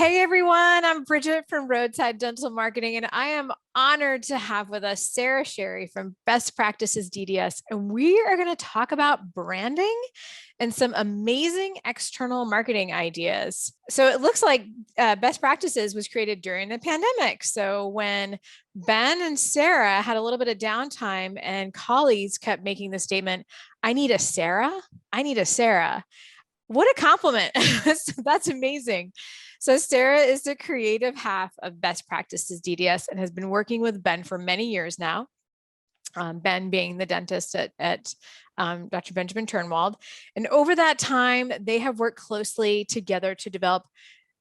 Hey everyone, I'm Bridget from Roadside Dental Marketing, and I am honored to have with us Sarah Sherry from Best Practices DDS. And we are going to talk about branding and some amazing external marketing ideas. So it looks like Best Practices was created during the pandemic. So when Ben and Sarah had a little bit of downtime and colleagues kept making the statement, I need a Sarah, I need a Sarah. What a compliment. That's amazing. So Sarah is the creative half of Best Practices DDS and has been working with Ben for many years now. Ben being the dentist at Dr. Benjamin Turnwald. And over that time, they have worked closely together to develop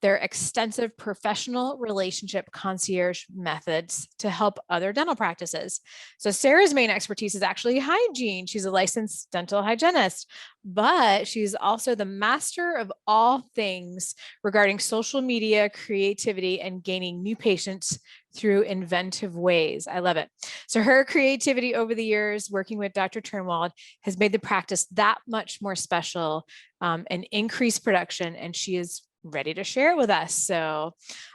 their extensive professional relationship concierge methods to help other dental practices. So Sarah's main expertise is actually hygiene. She's a licensed dental hygienist, but she's also the master of all things regarding social media, creativity, and gaining new patients through inventive ways. I love it. So her creativity over the years working with Dr. Turnwald has made the practice that much more special and increased production, and she is ready to share it with us. So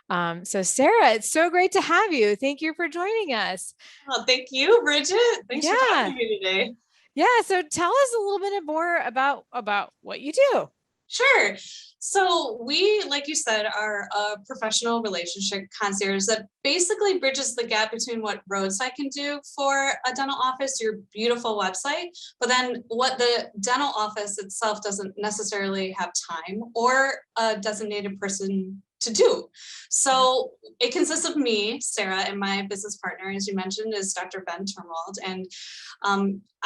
Sarah, it's so great to have you. Thank you for joining us. Oh, thank you, Bridget. Thanks for talking to me today. Yeah. So tell us a little bit more about what you do. Sure. So we, like you said, are a professional relationship concierge that basically bridges the gap between what Roadside can do for a dental office, your beautiful website, but then what the dental office itself doesn't necessarily have time or a designated person to do. So it consists of me, Sarah, and my business partner, as you mentioned, is Dr. Ben Turnwald. And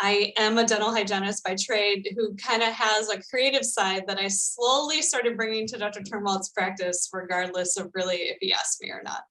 I am a dental hygienist by trade who kind of has a creative side that I slowly started bringing to Dr. Turnwald's practice, regardless of really if he asked me or not.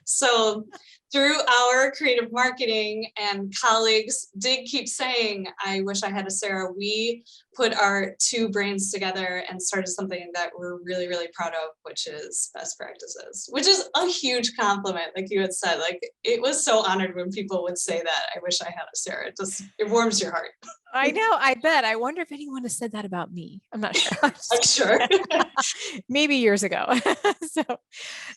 So through our creative marketing, and colleagues did keep saying, I wish I had a Sarah, we put our two brains together and started something that we're really, really proud of, which is Best Practices, which is a huge compliment. Like you had said, like it was so honored when people would say that, I wish I had a Sarah. It warms your heart. I know, I bet. I wonder if anyone has said that about me. I'm not sure. I'm sure. Maybe years ago.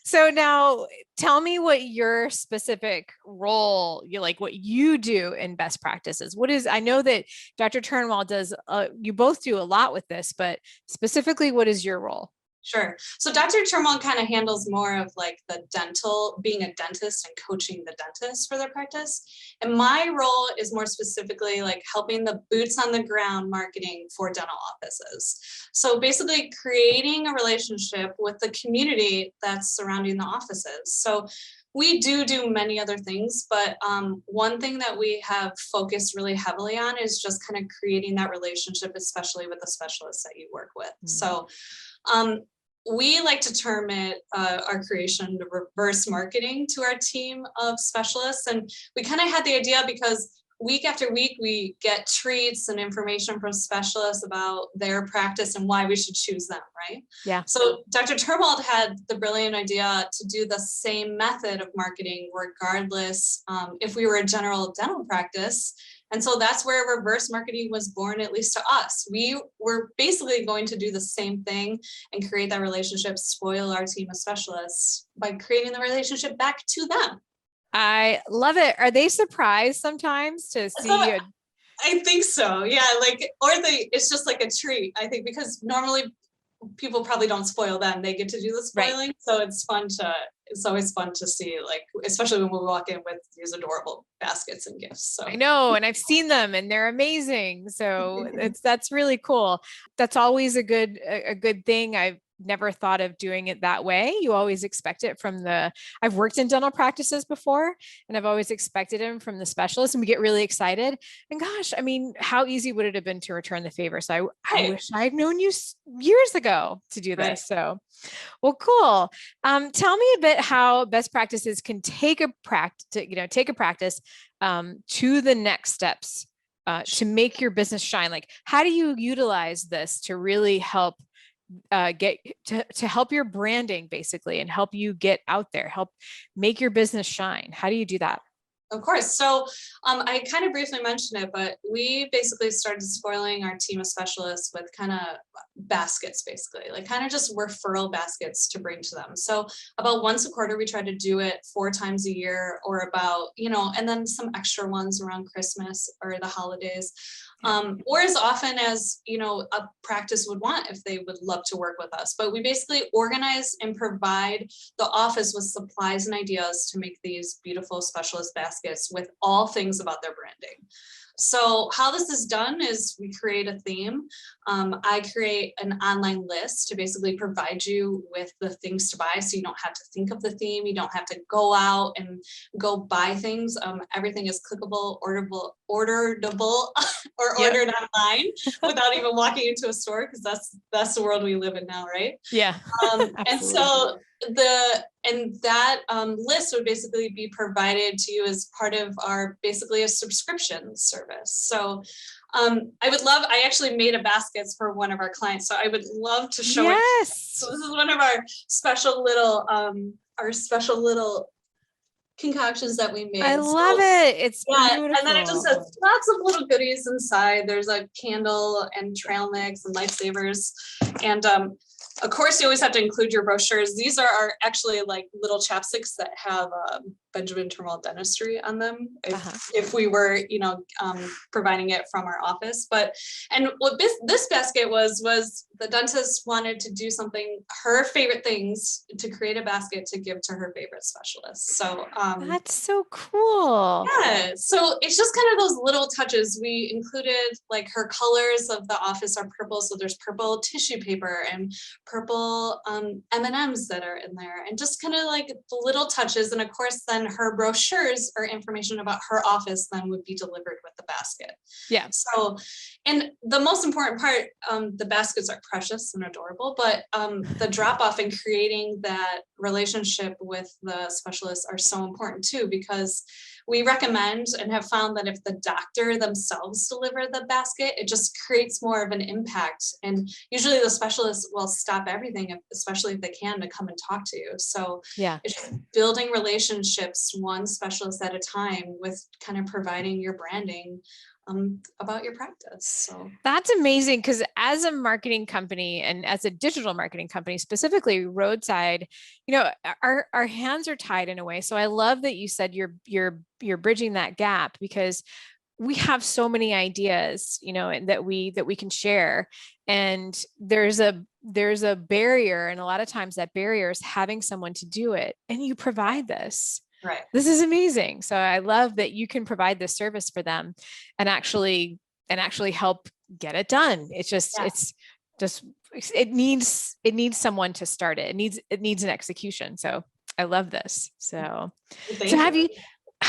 so now tell me what your specific role, what you do in Best Practices. I know that Dr. Turnwald does, you both do a lot with this, but specifically, what is your role? Sure. So Dr. Turnwald kind of handles more of like the dental, being a dentist and coaching the dentist for their practice. And my role is more specifically like helping the boots on the ground marketing for dental offices. So basically creating a relationship with the community that's surrounding the offices. So we do many other things, but one thing that we have focused really heavily on is just kind of creating that relationship, especially with the specialists that you work with. Mm-hmm. So we like to term it our creation to reverse marketing to our team of specialists. And we kind of had the idea because week after week, we get treats and information from specialists about their practice and why we should choose them, right? Yeah. So Dr. Turnwald had the brilliant idea to do the same method of marketing regardless if we were a general dental practice. And so that's where reverse marketing was born, at least to us. We were basically going to do the same thing and create that relationship, spoil our team of specialists by creating the relationship back to them. I love it. Are they surprised sometimes to see you? I think so. Yeah. It's just like a treat, I think, because normally people probably don't spoil them. They get to do the spoiling. Right. So it's always fun to see, like, especially when we walk in with these adorable baskets and gifts. So I know, and I've seen them and they're amazing. So that's really cool. That's always a good thing. I've never thought of doing it that way. You always expect it I've worked in dental practices before, and I've always expected them from the specialist, and we get really excited. And gosh, I mean, how easy would it have been to return the favor? So I wish I'd known you years ago to do this. Right. So, well, cool. Tell me a bit how Best Practices can take a practice to the next steps to make your business shine. Like, how do you utilize this to really help to help your branding basically and help you get out there, help make your business shine? How do you do that? Of course. So I kind of briefly mentioned it, but we basically started spoiling our team of specialists with kind of baskets, basically, like kind of just referral baskets to bring to them. So about once a quarter, we try to do it 4 times a year, or about, and then some extra ones around Christmas or the holidays. Or as often as, a practice would want if they would love to work with us. But we basically organize and provide the office with supplies and ideas to make these beautiful specialist baskets with all things about their branding. So how this is done is we create a theme. I create an online list to basically provide you with the things to buy, so you don't have to think of the theme. You don't have to go out and go buy things. Everything is clickable, orderable, or ordered online without even walking into a store, because that's the world we live in now, right? Yeah. And so that list would basically be provided to you as part of our basically a subscription service. So I actually made a baskets for one of our clients, so I would love to show it. So this is one of our special little concoctions that we made. I love it. It's beautiful. And then it just has lots of little goodies inside. There's a candle and trail mix and lifesavers. And of course, you always have to include your brochures. These are actually like little chapsticks that have Benjamin Termal dentistry on them, if we were, providing it from our office. And what this basket was the dentist wanted to do something, her favorite things, to create a basket to give to her favorite specialist. So that's so cool. Yeah, so it's just kind of those little touches. We included, like, her colors of the office are purple, so there's purple tissue paper and purple M&Ms that are in there, and just kind of like the little touches. And of course, then her brochures or information about her office then would be delivered with the basket. Yeah. So, and the most important part, the baskets are precious and adorable, but the drop off and creating that relationship with the specialists are so important too, because we recommend and have found that if the doctor themselves deliver the basket, it just creates more of an impact. And usually the specialists will stop everything, especially if they can, to come and talk to you. So it's just building relationships one specialist at a time, with kind of providing your branding about your practice. So that's amazing, because as a marketing company, and as a digital marketing company, specifically Roadside, our hands are tied in a way. So I love that you said you're bridging that gap, because we have so many ideas, that we can share, and there's a barrier, and a lot of times that barrier is having someone to do it, and you provide this. Right. This is amazing. So I love that you can provide this service for them and actually help get it done. It's just, it needs someone to start it. It needs an execution. So I love this. So have you,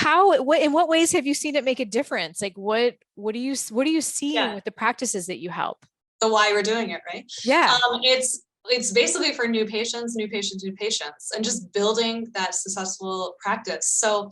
in what ways have you seen it make a difference? Like what are you seeing with the practices that you help? The why we're doing it, right? Yeah. It's basically for new patients, and just building that successful practice. So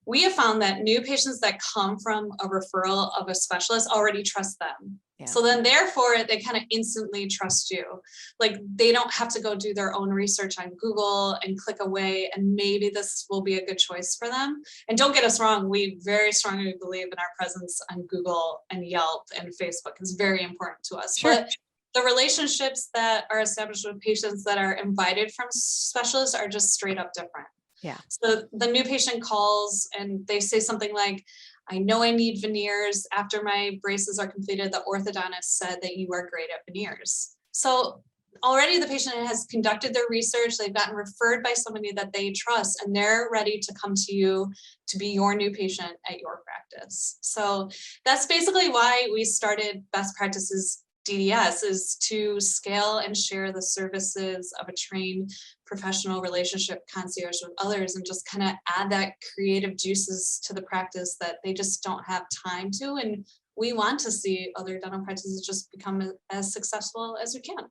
we have found that new patients that come from a referral of a specialist already trust them. Yeah. So then therefore they kind of instantly trust you. Like, they don't have to go do their own research on Google and click away, and maybe this will be a good choice for them. And don't get us wrong, we very strongly believe in our presence on Google and Yelp and Facebook is very important to us. Sure. But the relationships that are established with patients that are invited from specialists are just straight up different. Yeah. So the new patient calls and they say something like, I know I need veneers. After my braces are completed, the orthodontist said that you are great at veneers. So already the patient has conducted their research. They've gotten referred by somebody that they trust, and they're ready to come to you to be your new patient at your practice. So that's basically why we started Best Practices DDS, is to scale and share the services of a trained professional relationship concierge with others, and just kind of add that creative juices to the practice that they just don't have time to. And we want to see other dental practices just become as successful as we can.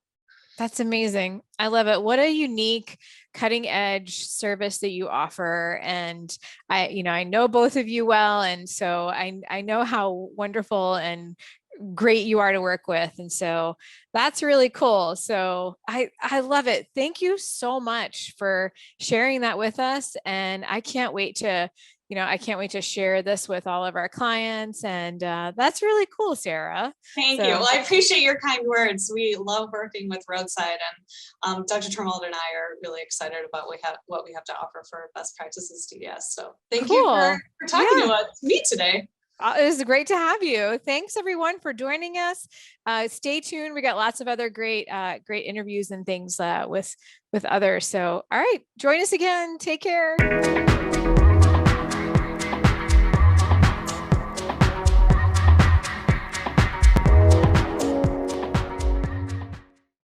That's amazing. I love it. What a unique, cutting edge service that you offer. And I know both of you well. And so I know how wonderful and great you are to work with. And so that's really cool. So I love it. Thank you so much for sharing that with us. And I can't wait to, I can't wait to share this with all of our clients. And that's really cool, Sarah. Thank you. Well, I appreciate your kind words. We love working with Roadside, and Dr. Termold and I are really excited about what we have to offer for Best Practices DDS. So thank you for talking to me today. It was great to have you. Thanks everyone for joining us. Stay tuned. We got lots of other great interviews and things with others. So, all right, join us again. Take care.